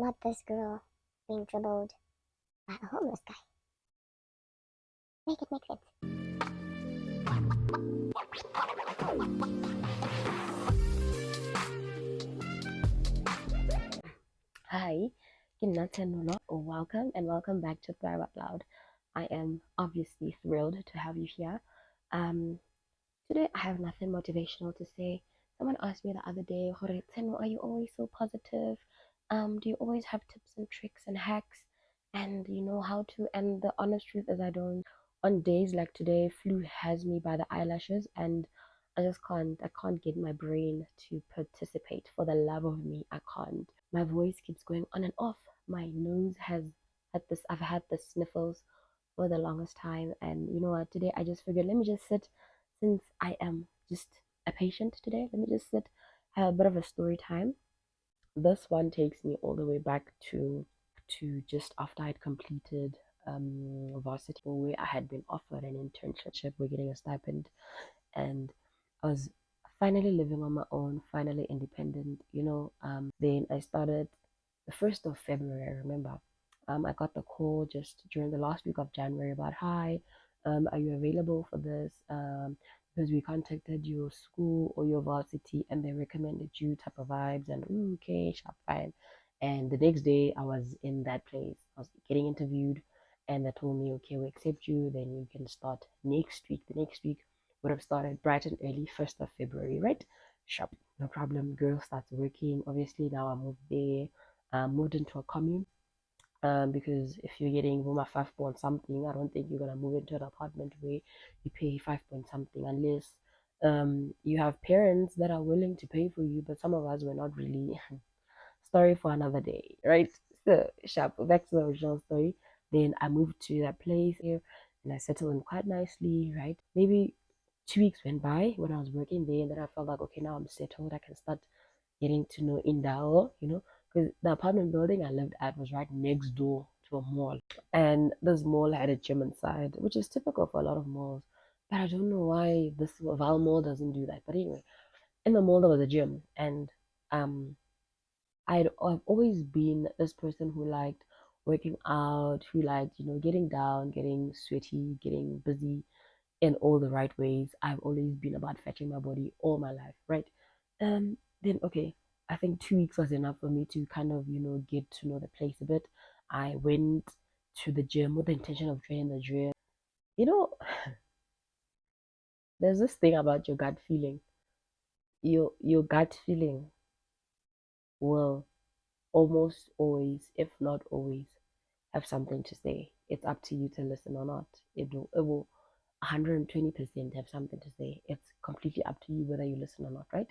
not this girl being dribbled by a homeless guy. Make it make sense. Hi, welcome and welcome back to Thrive Out Loud. I am obviously thrilled to have you here. Um, Today I have nothing motivational to say. Someone asked me the other day, "Horetseno, are you always so positive? Do you always have tips and tricks and hacks? And you know how to?" And the honest truth is I don't. On days like today, flu has me by the eyelashes and I can't get my brain to participate. For the love of me, I can't. My voice keeps going on and off. My nose has I've had the sniffles for the longest time. And you know what? Today I just figured, let me just sit, since I am just a patient today. Let me just sit, have a bit of a story time. This one takes me all the way back to just after I'd completed varsity, where I had been offered an internship. We're getting a stipend, and I was finally living on my own, finally independent. Then I started the 1st of February. I remember. I got the call just during the last week of January about, "Hi, are you available for this? Because we contacted your school or your varsity and they recommended you," type of vibes. And okay, sharp, fine. And the next day, I was in that place. I was getting interviewed, and they told me, "Okay, we accept you. Then you can start next week." The next week would have started bright and early, 1st of February, right? Sharp, no problem. Girl starts working. Obviously, now I moved there, moved into a commune. Because if you're getting Roma 5 point something, I don't think you're gonna move into an apartment where you pay 5 point something, unless you have parents that are willing to pay for you. But some of us were not really. Story for another day, right? So sharp, back to the original story. Then I moved to that place here and I settled in quite nicely, right? Maybe 2 weeks went by when I was working there, and then I felt like, okay, now I'm settled. I can start getting to know Indao, because the apartment building I lived at was right next door to a mall. And this mall had a gym inside, which is typical for a lot of malls. But I don't know why this Val Mall doesn't do that. But anyway, in the mall there was a gym, and um I've always been this person who liked working out, who liked, getting down, getting sweaty, getting busy in all the right ways. I've always been about fetching my body all my life, right? Then okay, I think 2 weeks was enough for me to kind of, get to know the place a bit. I went to the gym with the intention of training the gym. You know, there's this thing about your gut feeling. Your gut feeling will almost always, if not always, have something to say. It's up to you to listen or not. It will 120% have something to say. It's completely up to you whether you listen or not, right?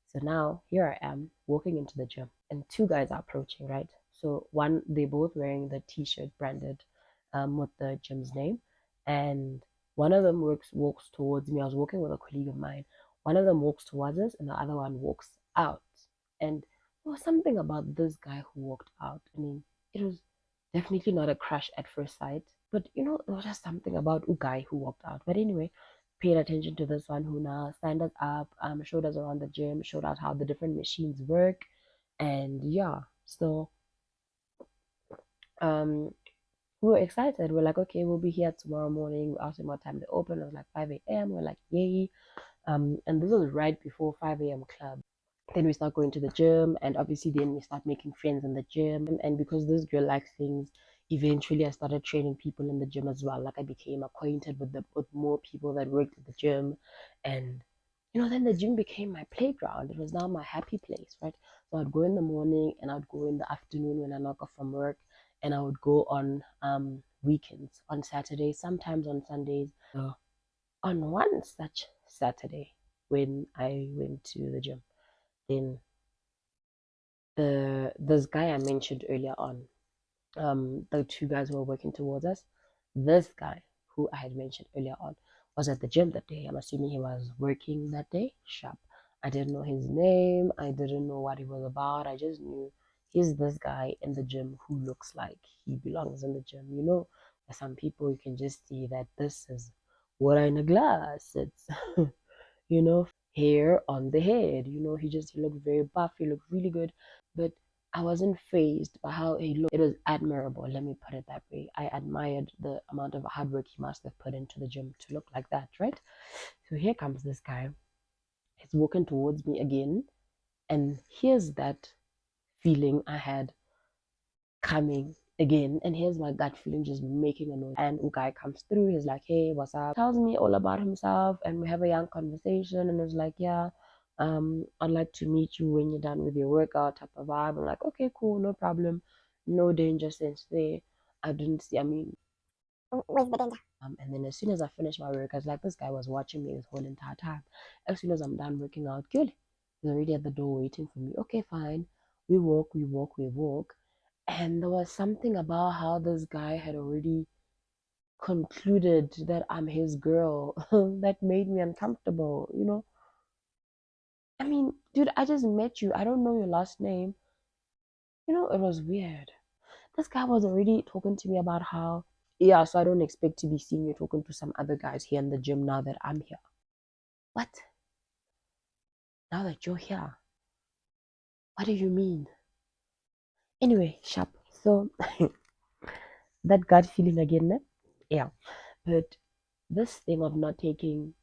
So now here I am walking into the gym, and two guys are approaching, right? So one, they both wearing the t-shirt branded with the gym's name, and one of them walks towards me. I was walking with a colleague of mine. One of them walks towards us, and the other one walks out. And there was something about this guy who walked out. I mean, it was definitely not a crush at first sight, but there was just something about a guy who walked out. But anyway, paid attention to this one who now signed us up, showed us around the gym, showed us how the different machines work, and yeah, so um, we were excited. We're like, okay, we'll be here tomorrow morning. We asked him what time they open. It was like 5 a.m. We're like, yay. And this was right before 5 a.m. club. Then we start going to the gym, and obviously then we start making friends in the gym. And because this girl likes things, eventually I started training people in the gym as well. Like I became acquainted with more people that worked at the gym, and then the gym became my playground. It was now my happy place, right? So I'd go in the morning and I'd go in the afternoon when I knock off from work, and I would go on weekends, on Saturdays, sometimes on Sundays. So on one such Saturday when I went to the gym, then this guy I mentioned earlier on, the two guys who were working towards us, this guy who I had mentioned earlier on was at the gym that day. I'm assuming he was working that day. Sharp. I didn't know his name. I didn't know what he was about. I just knew he's this guy in the gym who looks like he belongs in the gym. There's some people you can just see that this is water in a glass. It's hair on the head. He looked very buff. He looked really good. But I wasn't phased by how he looked. It was admirable, let me put it that way. I admired the amount of hard work he must have put into the gym to look like that, right? So here comes this guy. He's walking towards me again, and here's that feeling I had coming again. And here's my gut feeling just making a noise. And guy comes through, he's like, hey, what's up? Tells me all about himself, and we have a young conversation. And it's like, yeah, I'd like to meet you when you're done with your workout type of vibe. I'm like, okay, cool, no problem. No danger sense there. I didn't see, I mean, Where's the danger? and then as soon as I finished my work, I was like, this guy was watching me this whole entire time. As soon as I'm done working out, good. He's already at the door waiting for me. Okay, fine. We walk, we walk, we walk. And there was something about how this guy had already concluded that I'm his girl that made me uncomfortable, you know? I mean, dude, I just met you. I don't know your last name. You know, it was weird. This guy was already talking to me about how, yeah, so I don't expect to be seeing you talking to some other guys here in the gym now that I'm here. What? Now that you're here? What do you mean? Anyway, sharp. So that gut feeling again, né? Yeah. But this thing of not taking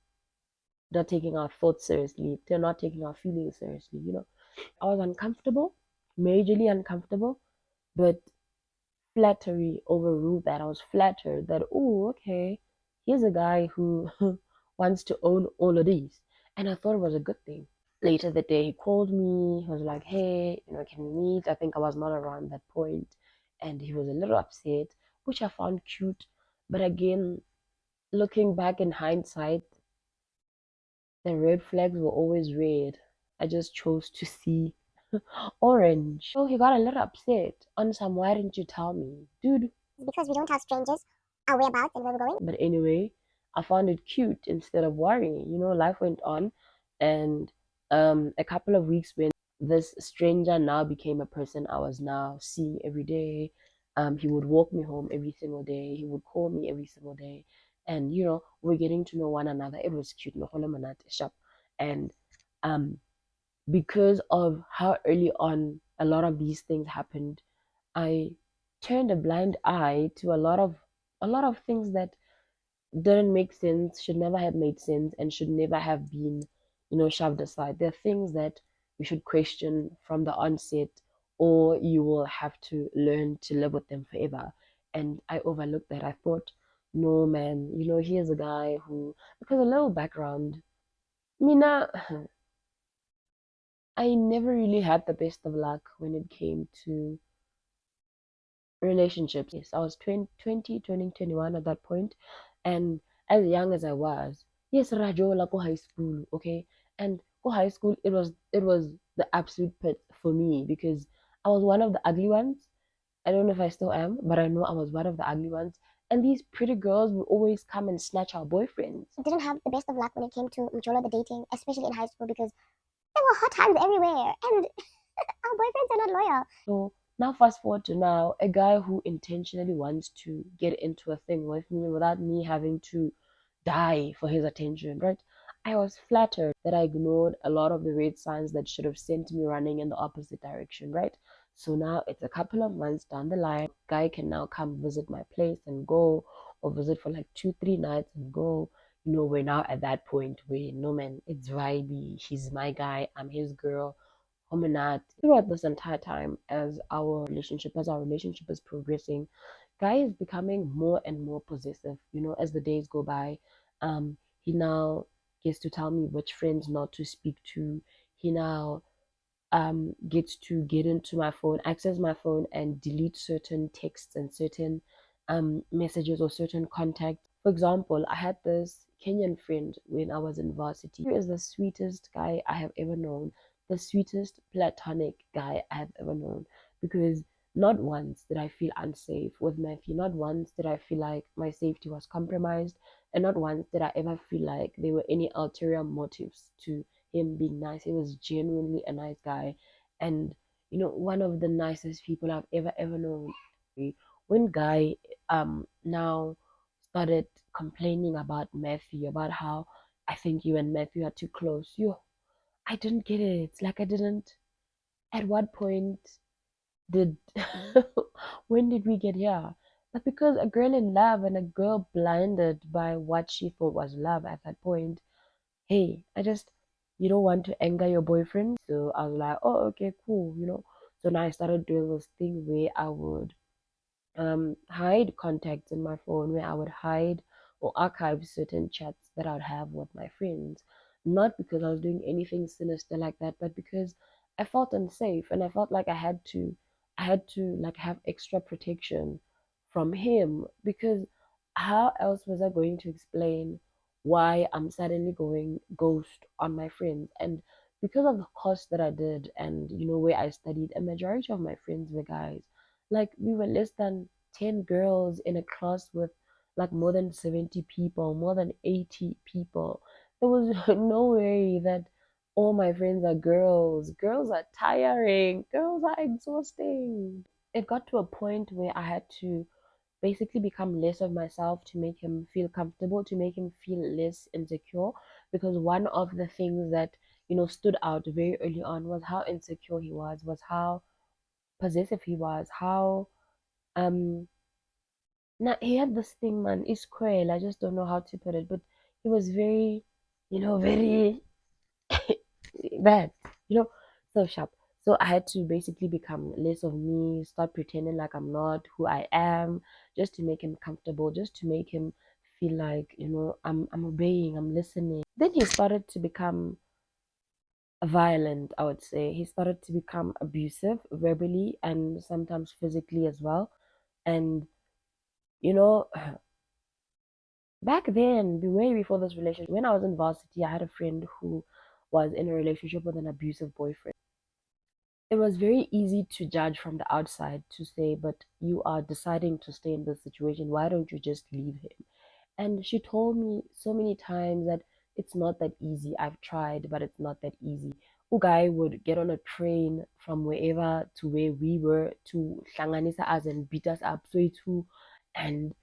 our thoughts seriously, they're not taking our feelings seriously, you know. I was uncomfortable, majorly uncomfortable, but flattery overruled that. I was flattered that, oh, okay, here's a guy who wants to own all of these. And I thought it was a good thing. Later that day, he called me. He was like, hey, you know, can we meet? I think I was not around that point, and he was a little upset, which I found cute. But again, looking back in hindsight, the red flags were always red. I just chose to see orange. So he got a little upset on some, why didn't you tell me? Dude. Because we don't tell strangers our whereabouts and where we're going. But anyway, I found it cute instead of worrying. You know, life went on, and a couple of weeks when this stranger now became a person I was now seeing every day. He would walk me home every single day. He would call me every single day, and you know, we're getting to know one another. It was cute. And um, because of how early on a lot of these things happened, I turned a blind eye to a lot of things that didn't make sense, should never have made sense, and should never have been, you know, shoved aside. There are things that you should question from the onset, or you will have to learn to live with them forever. And I overlooked that. I thought, no, man, you know, here's a guy who, because a little background, Mina, I never really had the best of luck when it came to relationships. Yes, I was 20, turning 21 at that point, and as young as I was, yes, Rajola go high school, okay, and go high school, it was the absolute pit for me because I was one of the ugly ones. I don't know if I still am, but I know I was one of the ugly ones. And these pretty girls would always come and snatch our boyfriends. We didn't have the best of luck when it came to Majola the dating, especially in high school, because there were hot times everywhere, and our boyfriends are not loyal. So now fast forward to now, a guy who intentionally wants to get into a thing with me without me having to die for his attention, right? I was flattered that I ignored a lot of the red signs that should have sent me running in the opposite direction, right? So now it's a couple of months down the line. Guy can now come visit my place and go, or visit for like 2, 3 nights and go. You know, we're now at that point where no, man, it's vibey. He's my guy, I'm his girl. Hominat. Throughout this entire time, as our relationship is progressing, guy is becoming more and more possessive. You know, as the days go by, he now gets to tell me which friends not to speak to. He now gets to get into my phone, access my phone, and delete certain texts and certain messages or certain contacts. For example, I had this Kenyan friend when I was in varsity. He is the sweetest guy I have ever known, the sweetest platonic guy I have ever known. Because not once did I feel unsafe with Matthew. Not once did I feel like my safety was compromised, and not once did I ever feel like there were any ulterior motives to him being nice. He was genuinely a nice guy, and you know, one of the nicest people I've ever known. When Guy now started complaining about Matthew, about how I think you and Matthew are too close. I didn't get it. Like I didn't. At what point did when did we get here? But because a girl in love and a girl blinded by what she thought was love at that point, hey, you don't want to anger your boyfriend. So I was like, oh, okay, cool, you know. So now I started doing this thing where I would hide contacts in my phone, where I would hide or archive certain chats that I'd have with my friends. Not because I was doing anything sinister like that, but because I felt unsafe and I felt like I had to like have extra protection from him, because how else was I going to explain why I'm suddenly going ghost on my friends? And because of the course that I did, and where I studied, a majority of my friends were guys. Like, we were less than 10 girls in a class with like more than 70 people, more than 80 people. There was no way that all my friends are girls. Girls are tiring. Girls are exhausting. It got to a point where I had to basically become less of myself to make him feel comfortable, to make him feel less insecure. Because one of the things that, stood out very early on was how insecure he was how possessive he was, how um now he had this thing, man. It's cruel. I just don't know how to put it, but he was very, very bad, you know, so sharp. So I had to basically become less of me, start pretending like I'm not who I am, just to make him comfortable, just to make him feel like, I'm obeying, I'm listening. Then he started to become violent, I would say. He started to become abusive verbally and sometimes physically as well. And you know, back then, way before this relationship, when I was in varsity, I had a friend who was in a relationship with an abusive boyfriend. It was very easy to judge from the outside to say, but you are deciding to stay in this situation. Why don't you just leave him? And she told me so many times that it's not that easy. I've tried, but it's not that easy. Guy would get on a train from wherever to where we were to Shanganisa us and beat us up. So too, and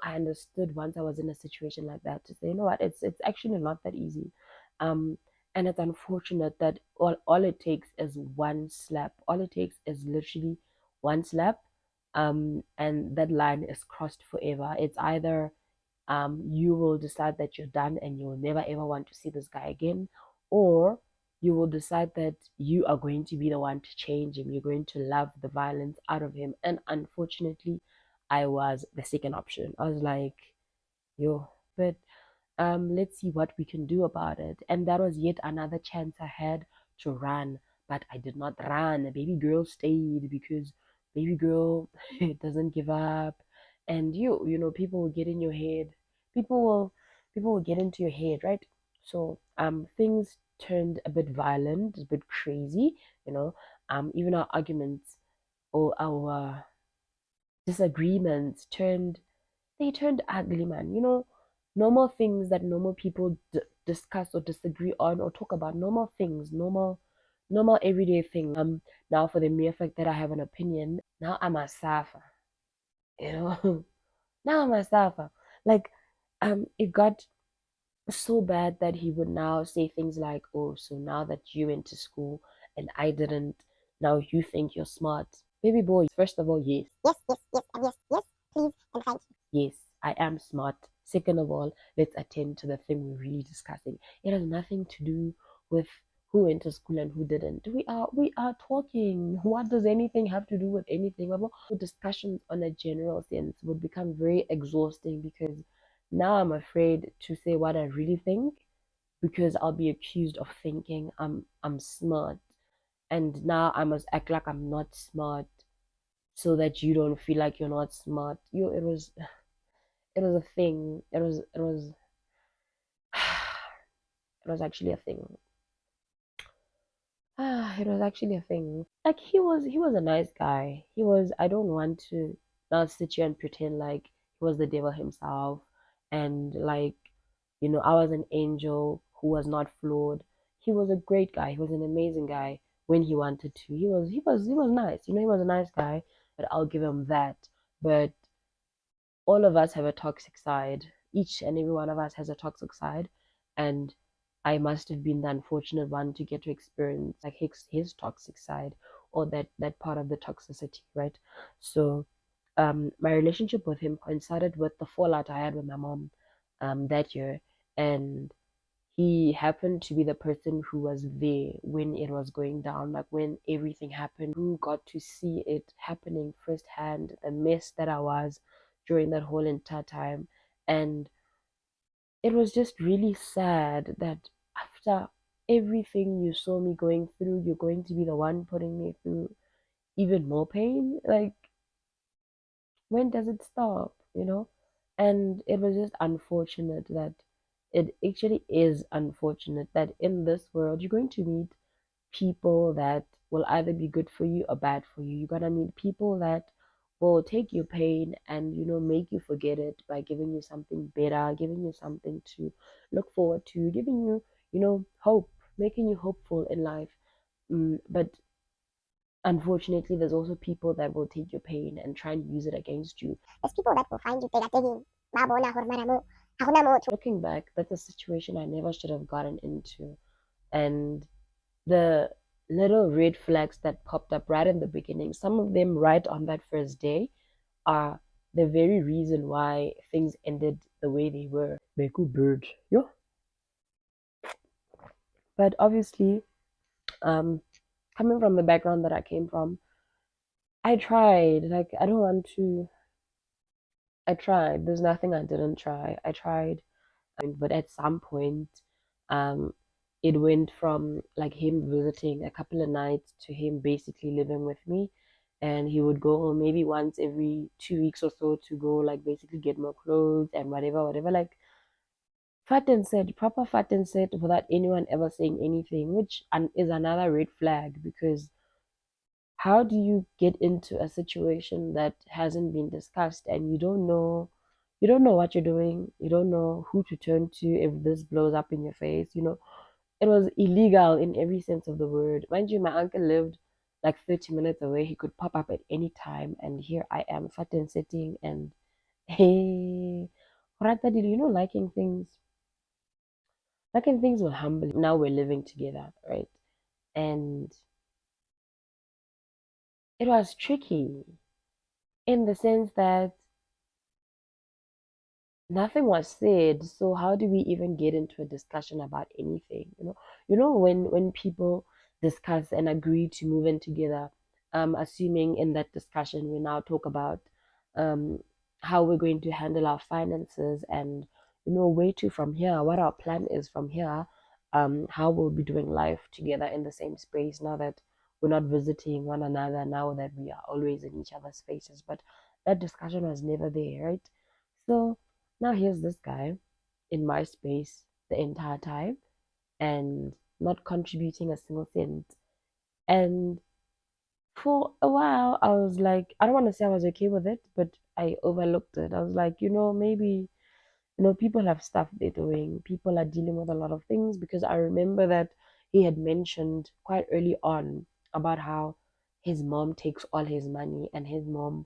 I understood once I was in a situation like that to say, you know what, it's actually not that easy. Um, and it's unfortunate that all it takes is one slap. All it takes is literally one slap. And that line is crossed forever. It's either you will decide that you're done and you'll never ever want to see this guy again, or you will decide that you are going to be the one to change him. You're going to love the violence out of him. And unfortunately, I was the second option. I was like, yo, but let's see what we can do about it. And that was yet another chance I had to run, but I did not run. Baby girl stayed because baby girl doesn't give up. And people will get in your head. People will people will get into your head, right? So things turned a bit violent, a bit crazy, you know. Even our arguments or our disagreements turned ugly, man. Normal things that normal people discuss or disagree on or talk about, normal things, normal everyday things. Now for the mere fact that I have an opinion, now I'm a suffer, you know. Now I'm a suffer. Like, it got so bad that he would now say things like, "Oh, so now that you went to school and I didn't, now you think you're smart." Baby boy, first of all, yes. Yes, yes, yes, and yes, yes, please, and thank you. Yes, I am smart. Second of all, let's attend to the thing we're really discussing. It has nothing to do with who went to school and who didn't. We are talking. What does anything have to do with anything? Discussions on a general sense would become very exhausting, because now I'm afraid to say what I really think, because I'll be accused of thinking I'm smart. And now I must act like I'm not smart so that you don't feel like you're not smart. It was a thing. It was actually a thing. It was actually a thing. Like, he was a nice guy. I don't want to now sit here and pretend like he was the devil himself, and like, I was an angel who was not flawed. He was a great guy. He was an amazing guy when he wanted to. He was nice. He was a nice guy, but I'll give him that. But all of us have a toxic side. Each and every one of us has a toxic side, and I must have been the unfortunate one to get to experience like his toxic side, or that part of the toxicity, right? So my relationship with him coincided with the fallout I had with my mom that year, and he happened to be the person who was there when it was going down, like when everything happened, who got to see it happening firsthand, the mess that I was during that whole entire time. And it was just really sad that after everything you saw me going through, you're going to be the one putting me through even more pain. Like, when does it stop, you know? And it was just unfortunate that it actually is unfortunate that in this world you're going to meet people that will either be good for you or bad for you. You're gonna meet people that will take your pain and make you forget it by giving you something better, giving you something to look forward to, giving you hope, making you hopeful in life. But unfortunately, there's also people that will take your pain and try and use it against you. There's people that will find you taga-tingin. Babo na hormana mo. Ako na mo. Looking back, that's a situation I never should have gotten into. And the little red flags that popped up right in the beginning, some of them right on that first day, are the very reason why things ended the way they were. Beku bird. Yeah. But obviously, coming from the background that I came from, I tried. Like, I don't want to. I tried. There's nothing I didn't try. I tried. But at some point, um, it went from like him visiting a couple of nights to him basically living with me. And he would go home maybe once every 2 weeks or so to go like basically get more clothes and whatever. Like fat and said, proper fat and said without anyone ever saying anything, which is another red flag because how do you get into a situation that hasn't been discussed and you don't know what you're doing, you don't know who to turn to if this blows up in your face, it was illegal in every sense of the word. Mind you, my uncle lived like 30 minutes away. He could pop up at any time, and here I am fat and sitting and hey, liking things will humble you. Now we're living together, right? And it was tricky in the sense that nothing was said, so how do we even get into a discussion about anything? When people discuss and agree to move in together, assuming in that discussion we now talk about um how we're going to handle our finances and where to from here, what our plan is from here, how we'll be doing life together in the same space now that we're not visiting one another, now that we are always in each other's faces. But that discussion was never there, right? So now here's this guy in my space the entire time and not contributing a single cent. And for a while, I was like, I don't want to say I was okay with it, but I overlooked it. I was like, maybe, people have stuff they're doing. People are dealing with a lot of things because I remember that he had mentioned quite early on about how his mom takes all his money and his mom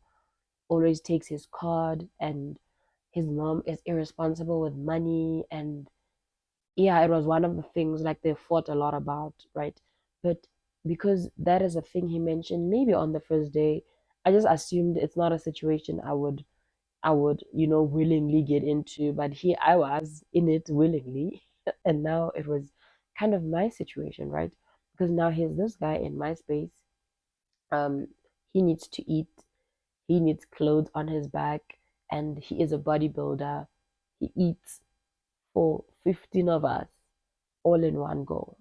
always takes his card and his mom is irresponsible with money. And yeah, it was one of the things like they fought a lot about, right? But because that is a thing he mentioned maybe on the first day, I just assumed it's not a situation I would willingly get into. But here I was in it willingly and now it was kind of my situation, right? Because now here's this guy in my space. um he needs to eat, he needs clothes on his back, and he is a bodybuilder. He eats for 15 of us all in one go,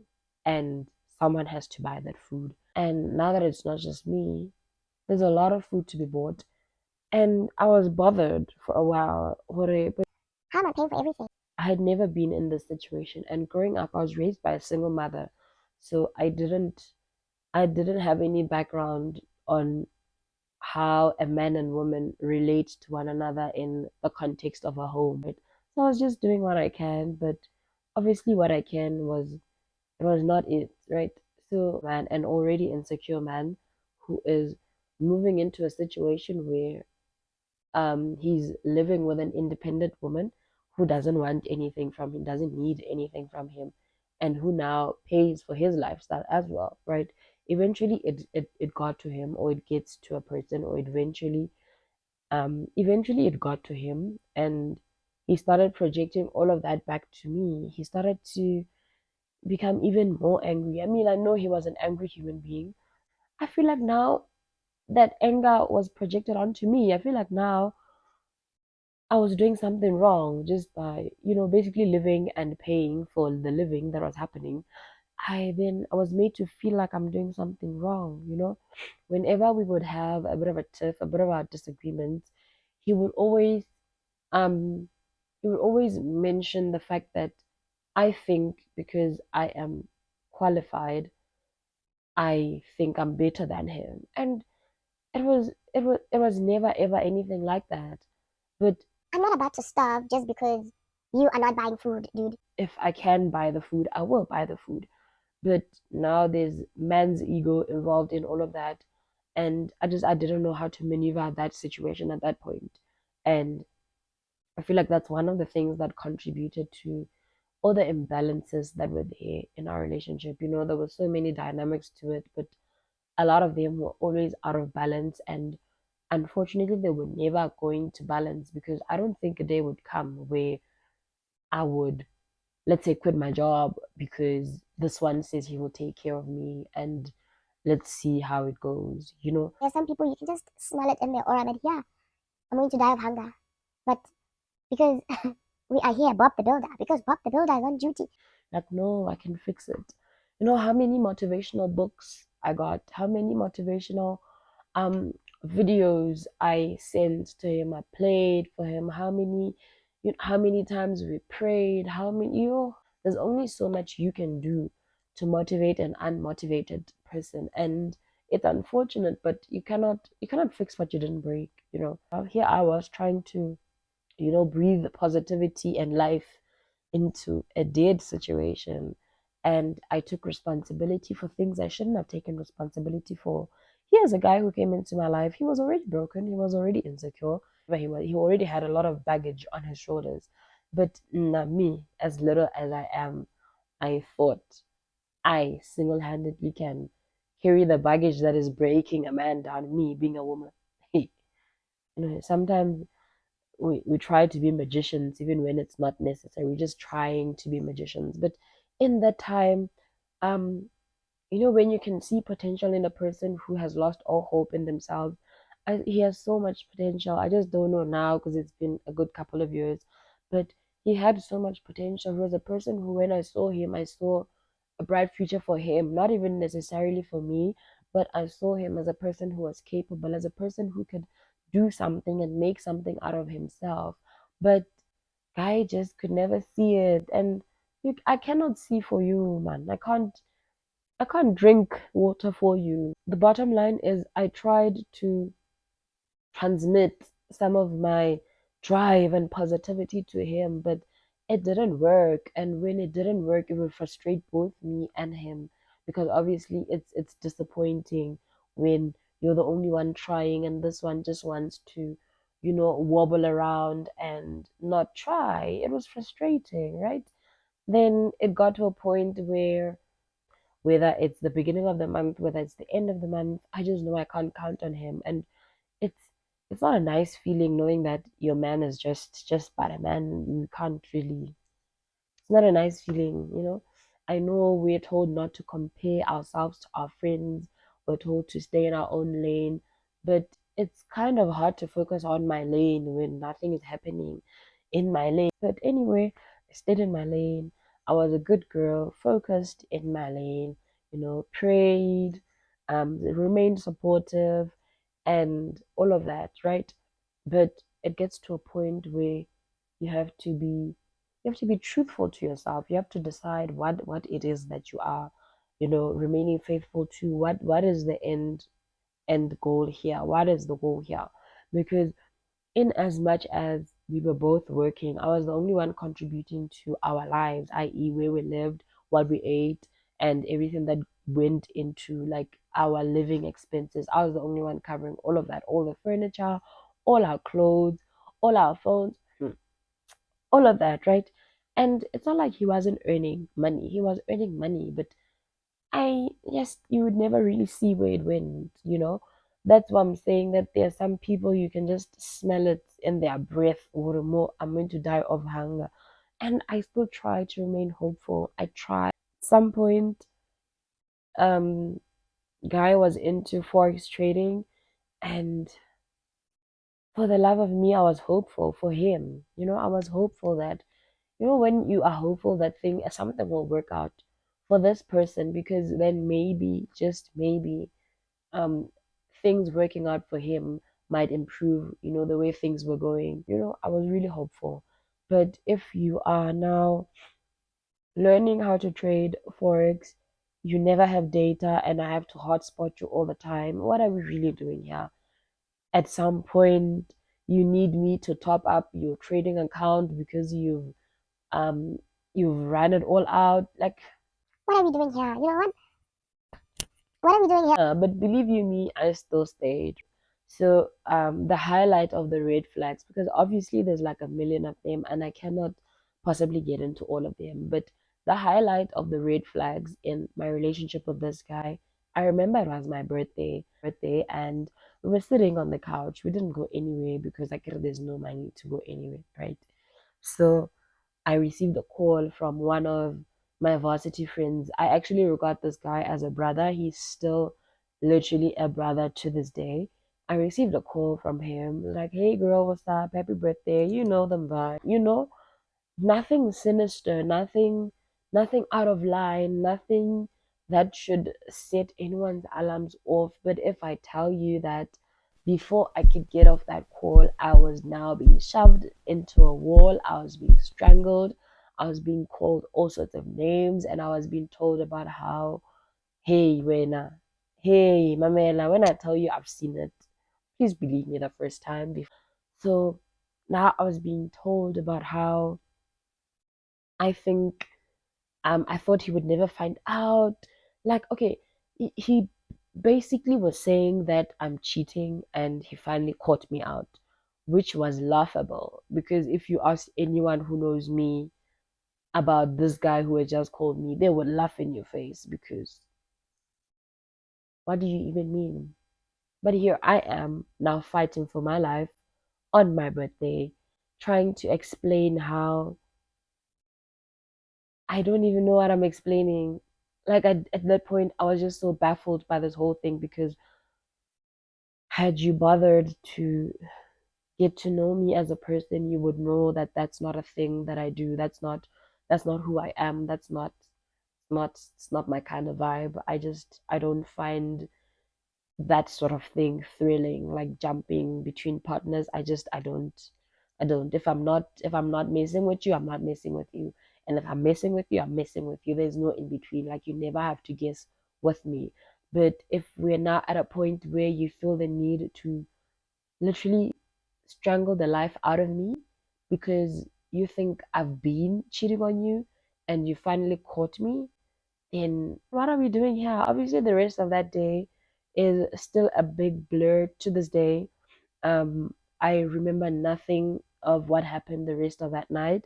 and someone has to buy that food. And now that it's not just me, there's a lot of food to be bought. And I was bothered for a while, but How am I paying for everything? I had never been in this situation. And growing up, I was raised by a single mother, so I didn't have any background on how a man and woman relate to one another in the context of a home, right? So I was just doing what I can, but obviously what I can was not it, right? So man, an already insecure man who is moving into a situation where he's living with an independent woman who doesn't want anything from him, doesn't need anything from him, and who now pays for his lifestyle as well, right? eventually it got to him, or it gets to a person, or eventually it got to him, and he started projecting all of that back to me. He started to become even more angry. I mean, I know he was an angry human being. I feel like now that anger was projected onto me. I feel like now I was doing something wrong just by, basically living and paying for the living that was happening. I was made to feel like I'm doing something wrong. Whenever we would have a bit of a tiff, a bit of a disagreement, he would always um he would always mention the fact that I think because I am qualified, I think I'm better than him. And it was never ever anything like that. But I'm not about to starve just because you are not buying food, dude. if I can buy the food, I will buy the food. But now there's man's ego involved in all of that. And I didn't know how to maneuver that situation at that point. And I feel like that's one of the things that contributed to all the imbalances that were there in our relationship. There were so many dynamics to it, but a lot of them were always out of balance. And unfortunately, they were never going to balance, because I don't think a day would come where I would, let's say, quit my job because this one says he will take care of me, and let's see how it goes. There's some people you can just smell it in their aura that, yeah, I'm going to die of hunger. But because we are here, Bob the Builder, because Bob the Builder is on duty. Like, no, I can fix it. How many motivational books I got, how many motivational um videos I sent to him, I played for him, how many times we prayed, how many there's only so much you can do to motivate an unmotivated person. And it's unfortunate, but you cannot fix what you didn't break. Here I was trying to breathe positivity and life into a dead situation. And I took responsibility for things I shouldn't have taken responsibility for. Here's a guy who came into my life. He was already broken. He was already insecure. But he already had a lot of baggage on his shoulders. But not me, as little as I am, I thought I single handedly can carry the baggage that is breaking a man down, me being a woman. Sometimes we try to be magicians even when it's not necessary. We're just trying to be magicians. But in that time, um, when you can see potential in a person who has lost all hope in themselves, he has so much potential. I just don't know now because it's been a good couple of years. But he had so much potential. He was a person who, when I saw him, I saw a bright future for him, not even necessarily for me, but I saw him as a person who was capable, as a person who could do something and make something out of himself. But guy just could never see it. And I cannot see for you, man. I can't drink water for you. The bottom line is I tried to transmit some of my drive and positivity to him, but it didn't work. And when it didn't work, it would frustrate both me and him, because obviously it's disappointing when you're the only one trying and this one just wants to, wobble around and not try. It was frustrating, right? Then it got to a point where, whether it's the beginning of the month, whether it's the end of the month, I just know I can't count on him. And it's it's not a nice feeling knowing that your man is just but a man. You can't really, it's not a nice feeling. I know we're told not to compare ourselves to our friends, we're told to stay in our own lane, but it's kind of hard to focus on my lane when nothing is happening in my lane. But anyway, I stayed in my lane. I was a good girl, focused in my lane, prayed, remained supportive, and all of that, right? But it gets to a point where you have to be you have to be truthful to yourself. You have to decide what it is that you are, remaining faithful to. What is the end goal here? What is the goal here? Because in as much as we were both working, I was the only one contributing to our lives, i.e., where we lived, what we ate, and everything that went into like our living expenses. I was the only one covering all of that, all the furniture, all our clothes, all our phones, all of that, right? And it's not like he wasn't earning money. He was earning money, but I just you would never really see where it went, you know. That's why I'm saying that there are some people you can just smell it in their breath or more, I'm going to die of hunger. And I still try to remain hopeful. I try. At some point, um, guy was into forex trading, and for the love of me, I was hopeful for him. You know, I was hopeful that, you know, when you are hopeful that something will work out for this person, because then maybe, just maybe, um, things working out for him might improve, you know, the way things were going. You know, I was really hopeful. But if you are now learning how to trade forex, you never have data, and I have to hotspot you all the time, what are we really doing here? At some point, you need me to top up your trading account because um you've ran it all out. Like, What are we doing here? You know what? What are we doing here? but believe you me, I still stayed. So the highlight of the red flags, because obviously there's like a million of them and I cannot possibly get into all of them, but the highlight of the red flags in my relationship with this guy, I remember it was my birthday, and we were sitting on the couch. We didn't go anywhere because like there's no money to go anywhere, right? So I received a call from one of my varsity friends. I actually regard this guy as a brother. He's still literally a brother to this day. I received a call from him like, "Hey girl, what's up? Happy birthday." You know them vibe. You know, nothing sinister, nothing out of line, nothing that should set anyone's alarms off. But if I tell you that before I could get off that call, I was now being shoved into a wall, I was being strangled, I was being called all sorts of names, and I was being told about how, hey Wena, hey Mamela, when I tell you I've seen it, please believe me the first time before. So now I was being told about how I think I thought he would never find out. Like, okay, he basically was saying that I'm cheating and he finally caught me out, which was laughable because if you ask anyone who knows me about this guy who had just called me, they would laugh in your face because what do you even mean? But here I am now fighting for my life on my birthday, trying to explain how I don't even know what I'm explaining. Like at that point, I was just so baffled by this whole thing because had you bothered to get to know me as a person, you would know that that's not a thing that I do. That's not who I am. It's not my kind of vibe. I don't find that sort of thing thrilling, like jumping between partners. I don't. If I'm not messing with you, I'm not messing with you. And if I'm messing with you, I'm messing with you. There's no in between. Like you never have to guess with me. But if we're now at a point where you feel the need to literally strangle the life out of me because you think I've been cheating on you and you finally caught me, then what are we doing here? Obviously, the rest of that day is still a big blur to this day. I remember nothing of what happened the rest of that night.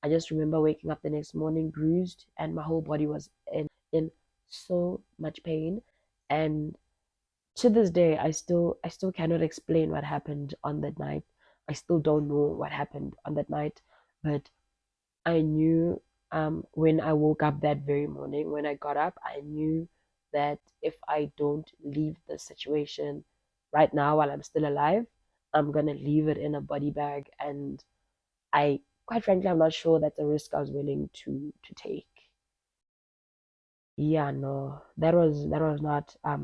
I just remember waking up the next morning bruised and my whole body was in so much pain. And to this day, I still cannot explain what happened on that night. I still don't know what happened on that night, but I knew when I woke up that very morning, when I got up, I knew that if I don't leave the situation right now while I'm still alive, I'm gonna leave it in a body bag. And I, quite frankly, I'm not sure that's a risk I was willing to take. Yeah, no, that was not. I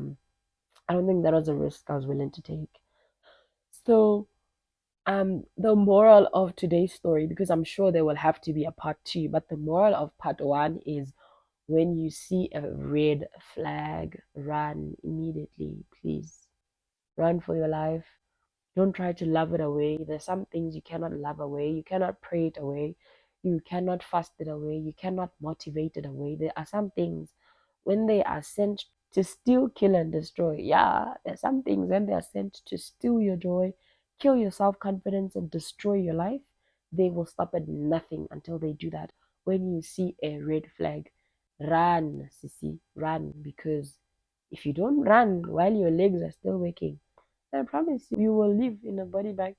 don't think that was a risk I was willing to take. So, the moral of today's story, because I'm sure there will have to be a part two, but the moral of part one is when you see a red flag, run immediately, please. Run for your life. Don't try to love it away. There's some things you cannot love away. You cannot pray it away. You cannot fast it away. You cannot motivate it away. There are some things when they are sent to steal, kill, and destroy. Yeah, there's some things when they are sent to steal your joy, kill your self confidence, and destroy your life. They will stop at nothing until they do that. When you see a red flag, Run, sissy, run, because if you don't run while your legs are still waking, then I promise you will live in a body bag.